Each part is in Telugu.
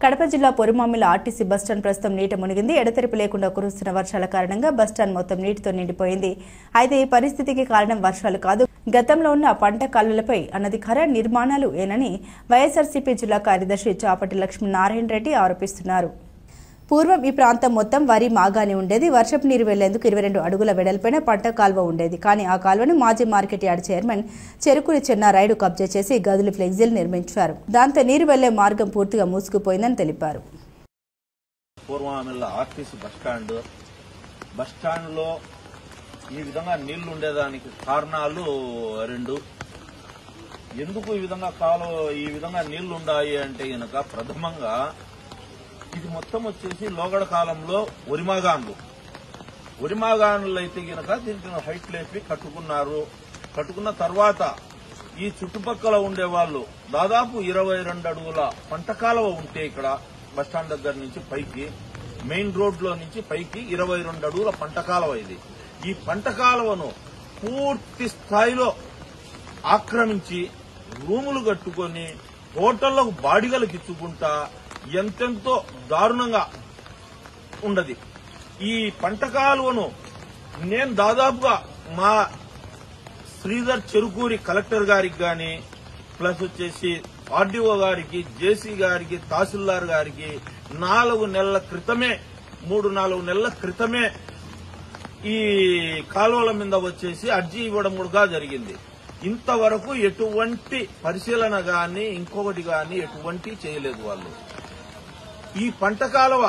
కడప జిల్లా పొరుమామిల ఆర్టీసీ బస్టాండ్ ప్రస్తుతం నీట మునిగింది. ఎడతెరిపి లేకుండా కురుస్తున్న వర్షాల కారణంగా బస్టాండ్ మొత్తం నీటితో నిండిపోయింది. అయితే ఈ పరిస్థితికి కారణం వర్షాలు కాదు, గతంలో ఉన్న పంట కాలువలపై అనధికార నిర్మాణాలు ఏనని వైఎస్ఆర్సీపీ జిల్లా కార్యదర్శి చాపటి లక్ష్మీనారాయణ రెడ్డి ఆరోపిస్తున్నారు. పూర్వం ఈ ప్రాంతం మొత్తం వరి మాగాని ఉండేది. వర్షపు నీరు వెళ్లేందుకు 22 అడుగుల వెడల్పైన పంట కాల్వ ఉండేది. కానీ ఆ కాల్వను మాజీ market yard chairman Cherukuri Chennarayudu కబ్జా చేసి గదులు ఫ్లెక్సీలు నిర్మించారు. దాంతో నీరు వెళ్లే మార్గం పూర్తిగా మూసుకుపోయిందని తెలిపారు. పూర్వమిల్ల ఆర్టీసీ బస్టాండ్ లో ఈ విధంగా నీళ్లు ఉండేదానికి కారణాలు రెండు. ఎందుకు ఈ విధంగా నీళ్లు ఉన్నాయి అంటే గనక ప్రథమంగా ఇది మొత్తం వచ్చేసి లోగడ కాలంలో వరిమాగాన్లు అయితే గనక దీనికి హైట్ లేపి కట్టుకున్న తర్వాత ఈ చుట్టుపక్కల ఉండే వాళ్ళు దాదాపు 22 అడుగుల పంట కాలువ ఉంటే ఇక్కడ బస్టాండ్ దగ్గర నుంచి పైకి మెయిన్ రోడ్ లో నుంచి పైకి 22 అడుగుల పంట కాలువ ఇది. ఈ పంట కాలువను పూర్తి స్థాయిలో ఆక్రమించి రూములు కట్టుకుని హోటళ్లకు బాడిగలకు ఇచ్చుకుంటా ఎంతెంతో దారుణంగా ఉండదు. ఈ పంట కాలువను నేను దాదాపుగా మా శ్రీధర్ చెరుకూరి కలెక్టర్ గారికి గాని ప్లస్ వచ్చేసి ఆర్డీఓ గారికి, జేసీ గారికి, తహసీల్దార్ గారికి 3-4 నెలల క్రితమే ఈ కాలువల మీద వచ్చేసి అర్జీ ఇవ్వడం కూడా జరిగింది. ఇంతవరకు ఎటువంటి పరిశీలన గాని ఇంకొకటి గాని ఎటువంటి చేయలేదు వాళ్ళు. ఈ పంట కాలువ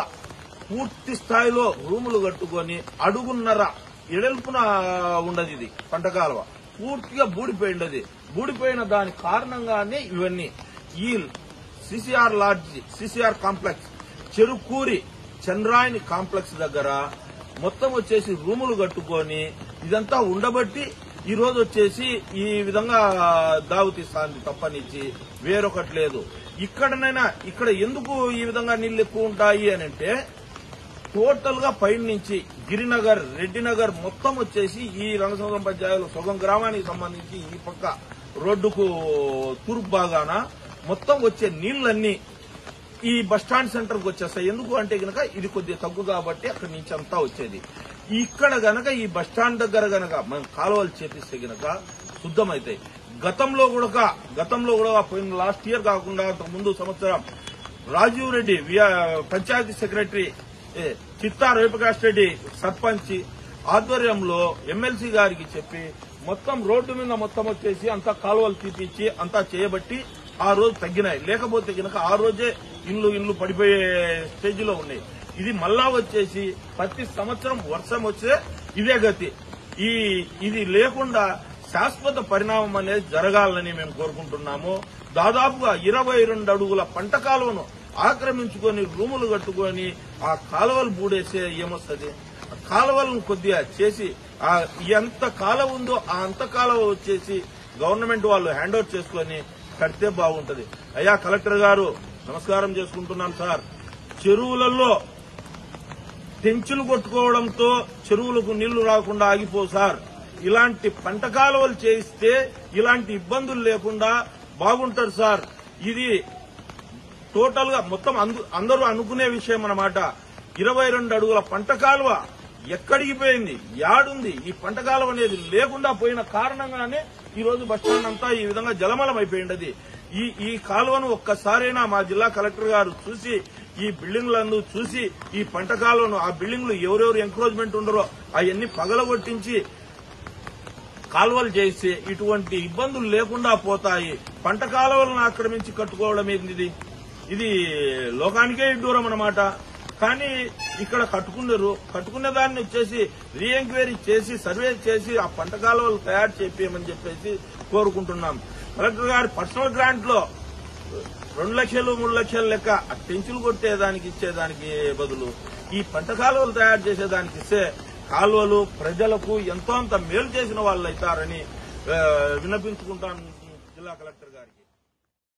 పూర్తి స్థాయిలో రూములు కట్టుకుని అడుగున్నర ఎడల్పున ఉండదు. ఇది పంట కాలువ పూర్తిగా బూడిపోయిన దాని కారణంగానే ఇవన్నీ ఈ సిసిఆర్ కాంప్లెక్స్ చెరుకూరి చంద్రాయని కాంప్లెక్స్ దగ్గర మొత్తం వచ్చేసి రూములు కట్టుకొని ఇదంతా ఉండబట్టి ఈ రోజు వచ్చేసి ఈ విధంగా దావుతీస్తాంది తప్పనిచ్చి వేరొకటి లేదు. ఇక్కడ ఎందుకు ఈ విధంగా నీళ్లు ఎక్కువ ఉంటాయి అని అంటే టోటల్ గా పైన నుంచి గిరినగర్, రెడ్డినగర్ మొత్తం వచ్చేసి ఈ రంగసముద్రం పంచాయతీలో సొగం గ్రామానికి సంబంధించి ఈ పక్క రోడ్డుకు తూర్పు భాగాన మొత్తం వచ్చే నీళ్లన్నీ ఈ బస్టాండ్ సెంటర్ కు వచ్చేస్తాయి. ఎందుకు అంటే గనక ఇది కొద్దిగా తగ్గు కాబట్టి అక్కడి నుంచి అంతా వచ్చేది. ఇక్కడ గనక ఈ బస్టాండ్ దగ్గర గనక మనం కాలువలు చేపిస్తే గనక శుద్ధమైతాయి. గతంలో కూడా పోయిన లాస్ట్ ఇయర్ కాకుండా ముందు సంవత్సరం రాజీవ్ రెడ్డి పంచాయతీ సెక్రటరీ, చిత్తా రవిప్రకాష్ రెడ్డి సర్పంచ్ ఆధ్వర్యంలో ఎమ్మెల్సీ గారికి చెప్పి మొత్తం రోడ్డు మీద మొత్తం వచ్చేసి అంతా కాలువలు తీపిచ్చి అంతా చేయబట్టి ఆ రోజు తగ్గినాయి. లేకపోతే కనుక ఆ రోజే ఇండ్లు పడిపోయే స్టేజిలో ఉన్నాయి. ఇది మళ్ళా వచ్చేసి ప్రతి సంవత్సరం వర్షం వచ్చే ఇదే గతి. ఇది లేకుండా శాశ్వత పరిణామం అనేది జరగాలని మేము కోరుకుంటున్నాము. దాదాపుగా 22 అడుగుల పంట కాలువను ఆక్రమించుకొని రూములు కట్టుకొని ఆ కాలువలు బూడేసే ఏమొస్తుంది? కాలువలను కొద్దిగా చేసి ఎంత కాలువ ఉందో ఆ అంత కాలువ వచ్చేసి గవర్నమెంట్ వాళ్ళు హ్యాండ్ ఓవర్ చేసుకుని కడితే బాగుంటది. అయ్యా కలెక్టర్ గారు నమస్కారం చేసుకుంటున్నాను సార్. చెరువులలో టెంచులు కొట్టుకోవడంతో చెరువులకు నీళ్లు రాకుండా ఆగిపోవు సార్. ఇలాంటి పంట కాలువలు చేయిస్తే ఇలాంటి ఇబ్బందులు లేకుండా బాగుంటారు సార్. ఇది టోటల్ గా మొత్తం అందరూ అనుకునే విషయం అన్నమాట. 22 అడుగుల పంట కాలువ ఎక్కడికి పోయింది, యాడుంది? ఈ పంట కాలువ అనేది లేకుండా పోయిన కారణంగానే ఈ రోజు బస్టాండ్ అంతా ఈ విధంగా జలమలం అయిపోయింది. ఈ కాలువను ఒక్కసారైనా మా జిల్లా కలెక్టర్ గారు చూసి ఈ బిల్డింగ్లను చూసి ఈ పంట కాలువను ఆ బిల్డింగ్లు ఎవరెవరు ఎంక్రోచ్మెంట్ ఉండరో అవన్నీ పగలగొట్టించి కాలువలు చేసి ఇటువంటి ఇబ్బందులు లేకుండా పోతాయి. పంట కాలువలను ఆక్రమించి కట్టుకోవడం ఏంది? ఇది లోకానికే దూరం అన్నమాట. కానీ ఇక్కడ కట్టుకునే దాన్ని వచ్చేసి రీఎంక్వైరీ చేసి సర్వే చేసి ఆ పంట కాలువలు తయారు చేపియమని చెప్పేసి కోరుకుంటున్నాం. కలెక్టర్ గారి పర్సనల్ గ్రాంట్ లో 2 లక్షలు 3 లక్షల లెక్క పెంచులు కొట్టేదానికి ఇచ్చేదానికి బదులు ఈ పంట కాలువలు తయారు చేసేదానికి ఇస్తే కాలువలు ప్రజలకు ఎంతో అంత మేలు చేసిన వాళ్ళు అవుతారని విన్నపించుకుంటాను జిల్లా కలెక్టర్ గారికి.